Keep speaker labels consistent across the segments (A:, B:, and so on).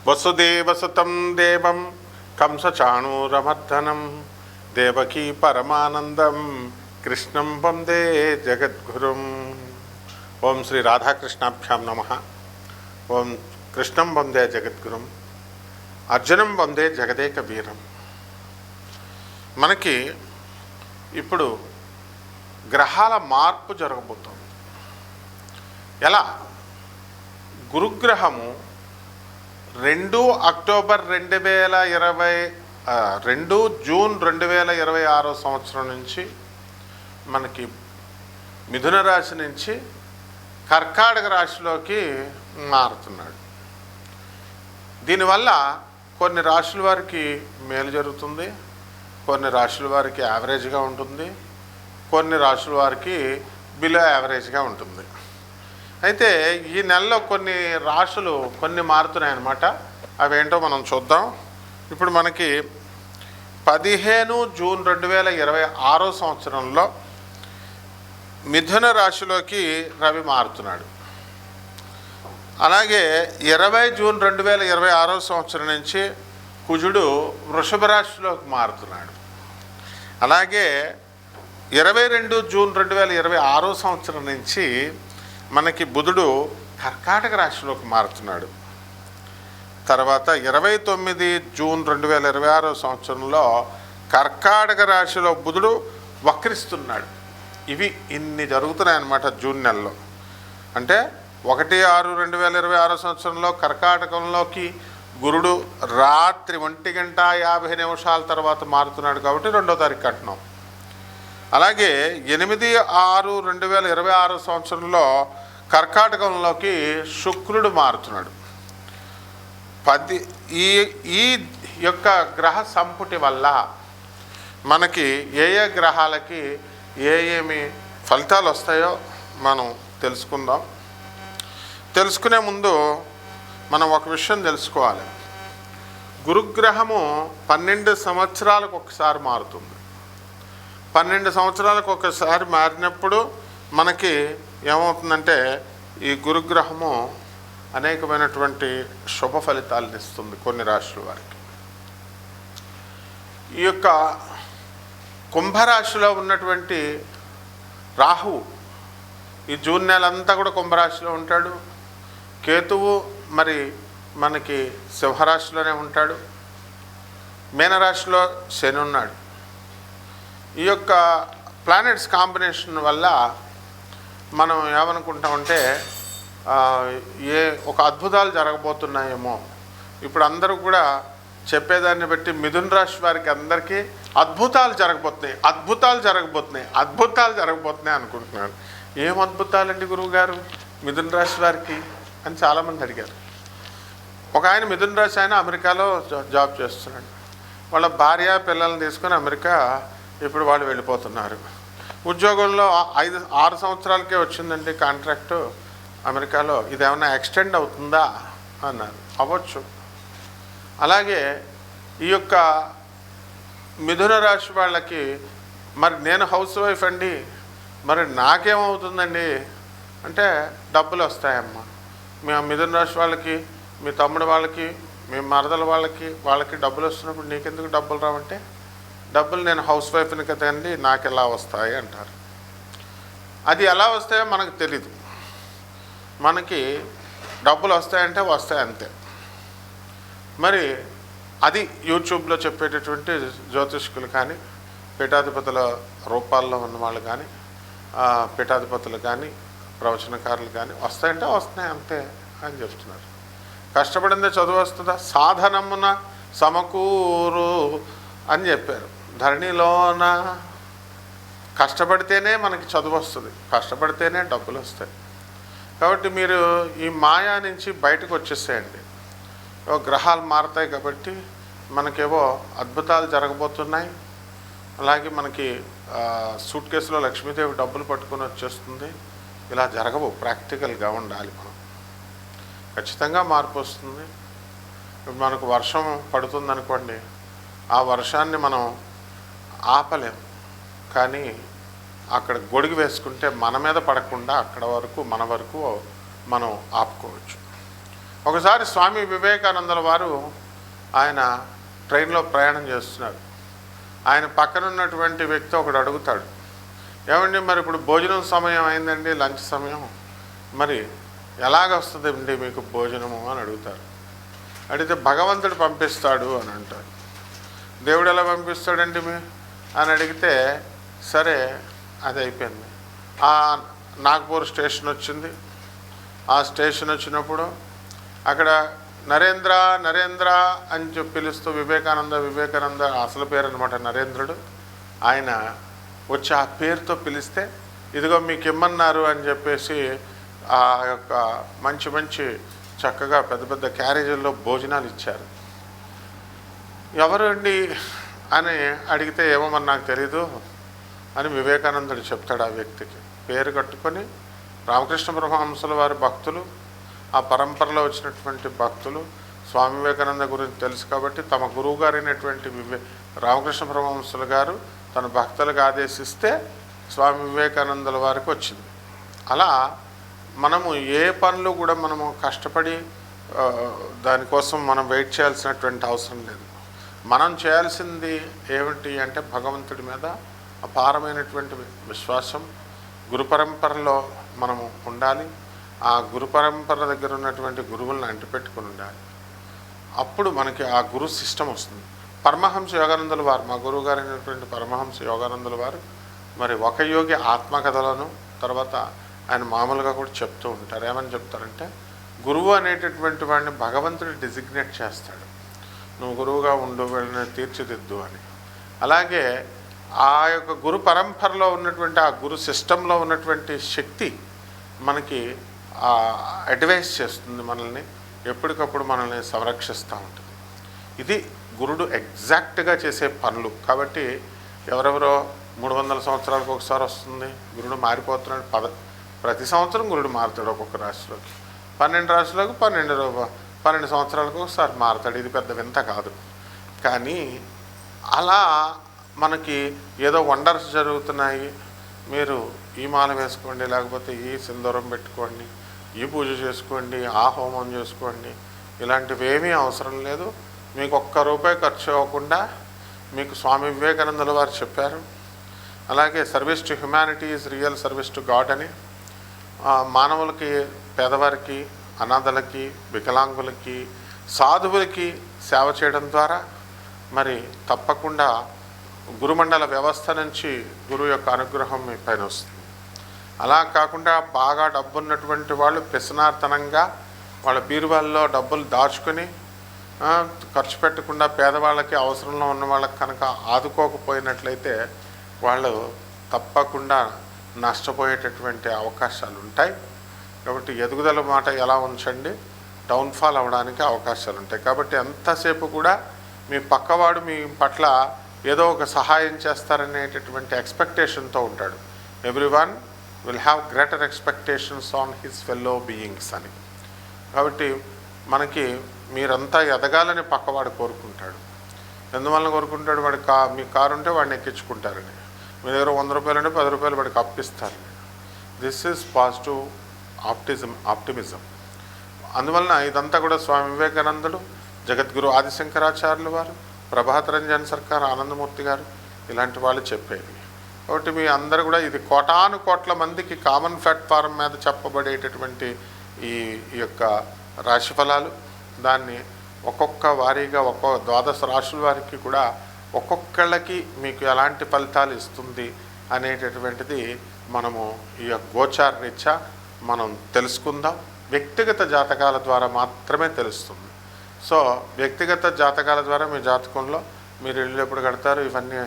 A: వసుదేవసుతం దేవం కంసచాణూరమర్దనం దేవకీ పరమానందం కృష్ణం వందే జగద్గురుం. ఓం శ్రీ రాధాకృష్ణాభ్యాం నమః. ఓం కృష్ణం వందే జగద్గురుం, అర్జునం వందే జగదేక వీరం. మనకి ఇప్పుడు గ్రహాల మార్పు జరగబోతోంది. ఎలా? గురుగ్రహము 2 అక్టోబర్ 2 జూన్ 2026 సంవత్సరం నుంచి మనకి మిథున రాశి నుంచి కర్కాటక రాశిలోకి మారుతున్నాడు. దీనివల్ల కొన్ని రాశుల వారికి మేలు జరుగుతుంది, కొన్ని రాశుల వారికి యావరేజ్గా ఉంటుంది, కొన్ని రాశుల వారికి బిలో యావరేజ్గా ఉంటుంది. అయితే ఈ నెలలో కొన్ని రాశులు కొన్ని మారుతున్నాయి అన్నమాట. అవేంటో మనం చూద్దాం. ఇప్పుడు మనకి 15 జూన్ 2026 సంవత్సరంలో మిథున రాశిలోకి రవి మారుతున్నాడు. అలాగే 20 జూన్ 2026 సంవత్సరం నుంచి కుజుడు వృషభ రాశిలోకి మారుతున్నాడు. అలాగే 22 జూన్ 2026 సంవత్సరం నుంచి మనకి బుధుడు కర్కాటక రాశిలోకి మారుతున్నాడు. తర్వాత 29 జూన్ 2026 సంవత్సరంలో కర్కాటక రాశిలో బుధుడు వక్రిస్తున్నాడు. ఇన్ని జరుగుతున్నాయన్నమాట జూన్ నెలలో. అంటే 1/6/2026 సంవత్సరంలో కర్కాటకంలోకి గురుడు రాత్రి 1:50 తర్వాత మారుతున్నాడు కాబట్టి 2వ తారీఖు అంటున్నాం. అలాగే 8/6/2026 సంవత్సరంలో కర్కాటకంలోకి శుక్రుడు మారుతున్నాడు. ఈ యొక్క గ్రహ సంపుటి వల్ల మనకి ఏ గ్రహాలకి ఏమి ఫలితాలు వస్తాయో మనం తెలుసుకుందాం. తెలుసుకునే ముందు మనం ఒక విషయం తెలుసుకోవాలి. గురుగ్రహము 12 సంవత్సరాలకు ఒకసారి మారుతుంది. 12 సంవత్సరాలకు ఒకసారి మారినప్పుడు మనకి ఏమవుతుందంటే ఈ గురుగ్రహము అనేకమైనటువంటి శుభ ఫలితాలను ఇస్తుంది కొన్ని రాశుల వారికి. ఈ యొక్క కుంభరాశిలో ఉన్నటువంటి రాహువు ఈ జూన్ నెలంతా కూడా కుంభరాశిలో ఉంటాడు. కేతువు మరి మనకి సింహరాశిలోనే ఉంటాడు. మీనరాశిలో శని ఉన్నాడు. ఈ యొక్క ప్లానెట్స్ కాంబినేషన్ వల్ల మనం ఏమనుకుంటామంటే ఒక అద్భుతాలు జరగబోతున్నాయేమో. ఇప్పుడు అందరూ కూడా చెప్పేదాన్ని బట్టి మిథున రాశి వారికి అందరికీ అద్భుతాలు జరగబోతున్నాయి అనుకుంటున్నాను. ఏం అద్భుతాలండి గురువుగారు మిథున రాశి వారికి అని చాలామంది అడిగారు. ఒక ఆయన మిథున రాశి ఆయన అమెరికాలో జాబ్ చేస్తున్నాడు. వాళ్ళ భార్య పిల్లల్ని తీసుకొని అమెరికా ఇప్పుడు వాళ్ళు వెళ్ళిపోతున్నారు. ఉద్యోగంలో 6 సంవత్సరాలకే వచ్చిందండి కాంట్రాక్టు అమెరికాలో. ఇదేమన్నా ఎక్స్టెండ్ అవుతుందా అన్నారు. అవ్వచ్చు. అలాగే ఈ యొక్క మిథున రాశి వాళ్ళకి మరి నేను హౌస్ వైఫ్ అండి, మరి నాకేమవుతుందండి అంటే డబ్బులు వస్తాయమ్మా. మీ మిథున రాశి వాళ్ళకి, మీ తమ్ముడు వాళ్ళకి, మీ మరదల వాళ్ళకి డబ్బులు వస్తున్నప్పుడు నీకెందుకు డబ్బులు రావంటే, డబ్బులు నేను హౌస్ వైఫ్ని కదండి నాకు ఎలా వస్తాయి అంటారు. అది ఎలా వస్తాయో మనకు తెలీదు. మనకి డబ్బులు వస్తాయంటే వస్తాయి అంతే. మరి అది యూట్యూబ్లో చెప్పేటటువంటి జ్యోతిష్కులు కానీ, పీఠాధిపతుల రూపాల్లో ఉన్న వాళ్ళు కానీ, పీఠాధిపతులు కానీ, ప్రవచనకారులు కానీ వస్తాయంటే వస్తున్నాయి అంతే అని చెప్తున్నారు. కష్టపడిందే చదువు వస్తుందా? సాధనమున సమకూరు అని చెప్పారు. ధరణిలోన కష్టపడితేనే మనకి చదువు వస్తుంది, కష్టపడితేనే డబ్బులు వస్తాయి. కాబట్టి మీరు ఈ మాయా నుంచి బయటకు వచ్చేసేయండి. గ్రహాలు మారుతాయి కాబట్టి మనకేవో అద్భుతాలు జరగబోతున్నాయి. అలాగే మనకి సూట్ కేసులో లక్ష్మీదేవి డబ్బులు పట్టుకొని వచ్చేస్తుంది. ఇలా జరగవు. ప్రాక్టికల్గా ఉండాలి. మనం ఖచ్చితంగా మార్పు వస్తుంది. ఇప్పుడు మనకు వర్షం పడుతుందనుకోండి, ఆ వర్షాన్ని మనం ఆపలేం, కానీ అక్కడ గొడుగు వేసుకుంటే మన మీద పడకుండా అక్కడ వరకు మన వరకు మనం ఆపుకోవచ్చు. ఒకసారి స్వామి వివేకానందుల వారు ఆయన ట్రైన్లో ప్రయాణం చేస్తున్నారు. ఆయన పక్కన ఉన్నటువంటి వ్యక్తి ఒకడు అడుగుతాడు, ఏమండి మరి ఇప్పుడు భోజనం సమయం అయిందండి, లంచ్ సమయం, మరి ఎలాగొస్తుందండి మీకు భోజనము అని అడుగుతారు. అడిగితే భగవంతుడు పంపిస్తాడు అని అంటారు. దేవుడు ఎలా పంపిస్తాడండి అని అడిగితే, సరే అది అయిపోయింది. నాగ్పూర్ స్టేషన్ వచ్చింది. ఆ స్టేషన్ వచ్చినప్పుడు అక్కడ నరేంద్ర నరేంద్ర అని చెప్పి పిలుస్తూ వివేకానంద అసలు పేరు అనమాట నరేంద్రుడు. ఆయన వచ్చి ఆ పేరుతో పిలిస్తే, ఇదిగో మీకు ఇమ్మన్నారు అని చెప్పేసి ఆ యొక్క మంచి మంచి చక్కగా పెద్ద పెద్ద క్యారేజీల్లో భోజనాలు ఇచ్చారు. ఎవరు అండి అని అడిగితే, ఏమో మరి నాకు తెలీదు అని వివేకానందుడు చెప్తాడు. ఆ వ్యక్తికి పేరు కట్టుకొని రామకృష్ణ పరమహంసుల వారి భక్తులు, ఆ పరంపరలో వచ్చినటువంటి భక్తులు స్వామి వివేకానంద గురించి తెలుసు కాబట్టి తమ గురువు గారైనటువంటి రామకృష్ణ పరమహంసుల గారు తన భక్తులకు ఆదేశిస్తే స్వామి వివేకానందుల వారికి వచ్చింది. అలా మనము ఏ పనులు కూడా మనము కష్టపడి దానికోసం మనం వెయిట్ చేయాల్సినటువంటి అవసరం లేదు. మనం చేయాల్సింది ఏమిటి అంటే భగవంతుడి మీద అపారమైనటువంటి విశ్వాసం, గురు పరంపరలో మనము ఉండాలి. ఆ గురు పరంపర దగ్గర ఉన్నటువంటి గురువులను అంటిపెట్టుకుని ఉండాలి. అప్పుడు మనకి ఆ గురు సిస్టమ్ వస్తుంది. పరమహంస యోగానందుల వారు, మా గురువు గారు అయినటువంటి పరమహంస యోగానందుల వారు మరి ఒక యోగి ఆత్మకథలను తర్వాత ఆయన మామూలుగా కూడా చెప్తూ ఉంటారు. ఏమని చెప్తారంటే, గురువు అనేటటువంటి వాడిని భగవంతుడు డిజిగ్నేట్ చేస్తాడు, నువ్వు గురువుగా ఉండు, వీళ్ళని తీర్చిదిద్దు అని. అలాగే ఆ యొక్క గురు పరంపరలో ఉన్నటువంటి ఆ గురు సిస్టంలో ఉన్నటువంటి శక్తి మనకి అడ్వైస్ చేస్తుంది, మనల్ని ఎప్పటికప్పుడు మనల్ని సంరక్షిస్తూ ఉంటుంది. ఇది గురుడు ఎగ్జాక్ట్గా చేసే పనులు. కాబట్టి ఎవరెవరో 300 సంవత్సరాలకు ఒకసారి వస్తుంది, గురుడు మారిపోతున్నాడు. ప్రతి సంవత్సరం గురుడు మారుతాడు. ఒక్కొక్క రాశిలోకి 12 రాశులకు 12 సంవత్సరాలకు ఒకసారి మారుతాడు. ఇది పెద్ద వింత కాదు. కానీ అలా మనకి ఏదో వండర్స్ జరుగుతున్నాయి, మీరు ఈ మాల వేసుకోండి, లేకపోతే ఈ సింధూరం పెట్టుకోండి, ఈ పూజ చేసుకోండి, ఆ హోమం చేసుకోండి, ఇలాంటివి ఏమీ అవసరం లేదు. మీకు ₹1 ఖర్చు అవ్వకుండా మీకు స్వామి వివేకానందుల వారు చెప్పారు. అలాగే service to humanity is real service to God అని, మానవులకి, పేదవారికి, అనాథలకి, వికలాంగులకి, సాధువులకి సేవ చేయడం ద్వారా మరి తప్పకుండా గురుమండల వ్యవస్థ నుంచి గురువు యొక్క అనుగ్రహం మీ పైన వస్తుంది. అలా కాకుండా బాగా డబ్బున్నటువంటి వాళ్ళు పిసనార్తనంగా వాళ్ళ బీరువాల్లో డబ్బులు దాచుకొని ఖర్చు పెట్టకుండా పేదవాళ్ళకి, అవసరంలో ఉన్న వాళ్ళకి కనుక ఆదుకోకపోయినట్లయితే వాళ్ళు తప్పకుండా నష్టపోయేటటువంటి అవకాశాలు ఉంటాయి. కాబట్టి ఎదుగుదల మాట ఎలా ఉంచండి, డౌన్ఫాల్ అవ్వడానికి అవకాశాలు ఉంటాయి. కాబట్టి ఎంతసేపు కూడా మీ పక్కవాడు మీ పట్ల ఏదో ఒక సహాయం చేస్తారనేటటువంటి ఎక్స్పెక్టేషన్తో ఉంటాడు. Everyone will have greater expectations on his fellow beings అని. కాబట్టి మనకి మీరంతా ఎదగాలని పక్కవాడు కోరుకుంటాడు. ఎందువల్ల కోరుకుంటాడు? వాడి మీ కారు ఉంటే వాడిని ఎక్కించుకుంటారని, మీ దగ్గర ₹100 అంటే ₹10 వాడికి అప్పిస్తారని. This is positive optimism. అందువలన ఇదంతా కూడా స్వామి వివేకానందుడు, జగద్గురు ఆదిశంకరాచార్యులు వారు, ప్రభాత్ రంజన్ సర్కార్, ఆనందమూర్తి గారు ఇలాంటి వాళ్ళు చెప్పేవి. కాబట్టి మీ అందరూ కూడా ఇది కోటాను కోట్ల మందికి కామన్ ప్లాట్ఫారం మీద చెప్పబడేటటువంటి ఈ యొక్క రాశిఫలాలు. దాన్ని ఒక్కొక్క వారీగా ఒక్కొక్క 12 రాశుల వారికి కూడా ఒక్కొక్కళ్ళకి మీకు ఎలాంటి ఫలితాలు ఇస్తుంది అనేటటువంటిది మనము ఈ గోచార రీత్యా మనం తెలుసుకుందాం. వ్యక్తిగత జాతకాల ద్వారా మాత్రమే తెలుస్తుంది. సో వ్యక్తిగత జాతకాల ద్వారా మీ జాతకంలో మీరు ఇల్లు ఎప్పుడు కడతారు, ఇవన్నీ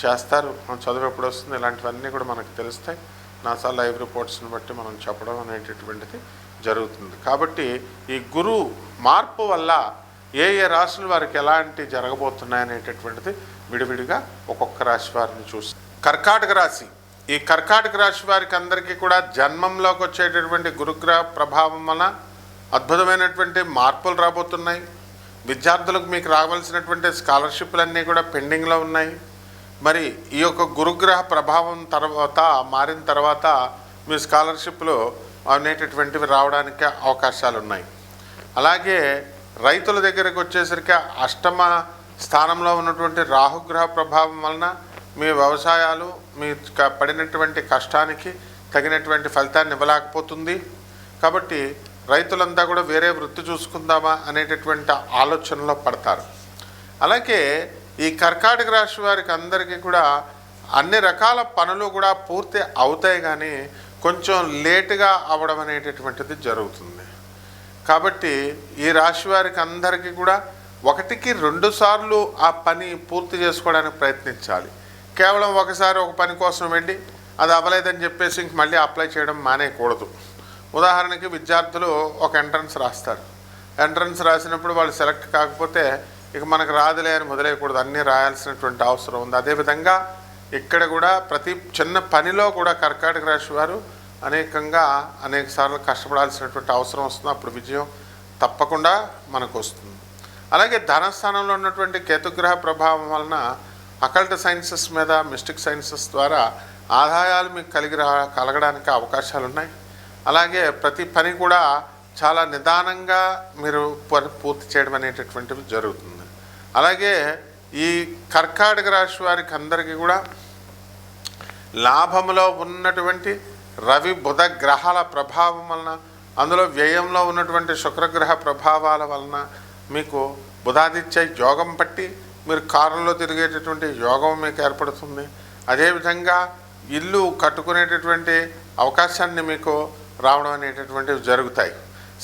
A: చేస్తారు, చదువు ఎప్పుడు వస్తుంది, ఇలాంటివన్నీ కూడా మనకు తెలుస్తాయి. నాసా లైవ్ రిపోర్ట్స్ని బట్టి మనం చెప్పడం అనేటటువంటిది జరుగుతుంది. కాబట్టి ఈ గురు మార్పు వల్ల ఏ ఏ రాశుల వారికి ఎలాంటి జరగబోతున్నాయి అనేటటువంటిది విడివిడిగా ఒక్కొక్క రాశి వారిని చూసి. కర్కాటక రాశి, ఈ కర్కాటక రాశి వారికి అందరికీ కూడా జన్మంలోకి వచ్చేటటువంటి గురుగ్రహ ప్రభావం వలన అద్భుతమైనటువంటి మార్పులు రాబోతున్నాయి. విద్యార్థులకు మీకు రావాల్సినటువంటి స్కాలర్షిప్లన్నీ కూడా పెండింగ్లో ఉన్నాయి. మరి ఈ యొక్క గురుగ్రహ ప్రభావం తర్వాత మారిన తర్వాత మీ స్కాలర్షిప్లు అనేటటువంటివి రావడానికి అవకాశాలు ఉన్నాయి. అలాగే రైతుల దగ్గరకు వచ్చేసరికి అష్టమ స్థానంలో ఉన్నటువంటి రాహుగ్రహ ప్రభావం వలన మీ వ్యవసాయాలు మీ పడినటువంటి కష్టానికి తగినటువంటి ఫలితాన్ని ఇవ్వలేకపోతుంది. కాబట్టి రైతులంతా కూడా వేరే వృత్తి చూసుకుందామా అనేటటువంటి ఆలోచనలో పడతారు. అలాగే ఈ కర్కాటక రాశి వారికి అందరికీ కూడా అన్ని రకాల పనులు కూడా పూర్తి అవుతాయి, కానీ కొంచెం లేటుగా అవ్వడం అనేటటువంటిది జరుగుతుంది. కాబట్టి ఈ రాశి వారికి అందరికీ కూడా 1కి 2 సార్లు ఆ పని పూర్తి చేసుకోవడానికి ప్రయత్నించాలి. కేవలం ఒకసారి ఒక పని కోసం వెళ్ళి అది అవ్వలేదని చెప్పేసి ఇంక మళ్ళీ అప్లై చేయడం మానేయకూడదు. ఉదాహరణకి విద్యార్థులు ఒక ఎంట్రన్స్ రాస్తారు. ఎంట్రన్స్ రాసినప్పుడు వాళ్ళు సెలెక్ట్ కాకపోతే ఇక మనకు రాదులే అని మొదలైకూడదు, అన్నీ రాయాల్సినటువంటి అవసరం ఉంది. అదేవిధంగా ఇక్కడ కూడా ప్రతి చిన్న పనిలో కూడా కర్కాటక రాశి వారు అనేక సార్లు కష్టపడాల్సినటువంటి అవసరం వస్తుంది. అప్పుడు విజయం తప్పకుండా మనకు వస్తుంది. అలాగే ధనస్థానంలో ఉన్నటువంటి కేతుగ్రహ ప్రభావం వలన అకల్ట్ సైన్సెస్ మీద మిస్టిక్ సైన్సెస్ ద్వారా ఆదాయాలు మీకు కలగడానికి అవకాశాలు ఉన్నాయి. అలాగే ప్రతి పని కూడా చాలా నిదానంగా మీరు పూర్తి చేయడం అనేటటువంటివి జరుగుతుంది. అలాగే ఈ కర్కాటక రాశి వారికి అందరికీ కూడా లాభంలో ఉన్నటువంటి రవి బుధ గ్రహాల ప్రభావం వలన, అందులో వ్యయంలో ఉన్నటువంటి శుక్రగ్రహ ప్రభావాల వలన మీకు బుధాదిత్య యోగం పట్టి మీరు కారులో తిరిగేటటువంటి యోగం మీకు ఏర్పడుతుంది. అదేవిధంగా ఇల్లు కట్టుకునేటటువంటి అవకాశాన్ని మీకు రావడం అనేటటువంటివి జరుగుతాయి.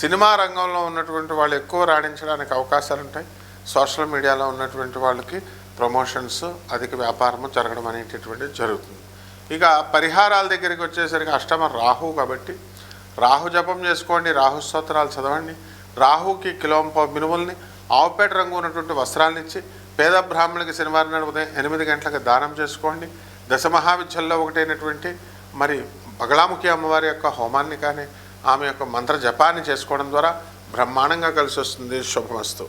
A: సినిమా రంగంలో ఉన్నటువంటి వాళ్ళు ఎక్కువ రాణించడానికి అవకాశాలు ఉంటాయి. సోషల్ మీడియాలో ఉన్నటువంటి వాళ్ళకి ప్రమోషన్స్, అధిక వ్యాపారము జరగడం అనేటటువంటిది జరుగుతుంది. ఇక పరిహారాల దగ్గరికి వచ్చేసరికి అష్టమ రాహు కాబట్టి రాహు జపం చేసుకోండి, రాహు స్తోత్రాలు చదవండి. రాహుకి కిలోంప మినుముల్ని ఆవుపేట రంగు ఉన్నటువంటి వస్త్రాలను ఇచ్చి పేద బ్రాహ్మణులకి శనివారం నాడు ఉదయం 8 గంటలకు దానం చేసుకోండి. దశమహావిద్యల్లో ఒకటైనటువంటి మరి బగళాముఖి అమ్మవారి యొక్క హోమాన్ని కానీ ఆమె యొక్క మంత్ర జపాన్ని చేసుకోవడం ద్వారా బ్రహ్మాండంగా కలిసి వస్తుంది. శుభమస్తు.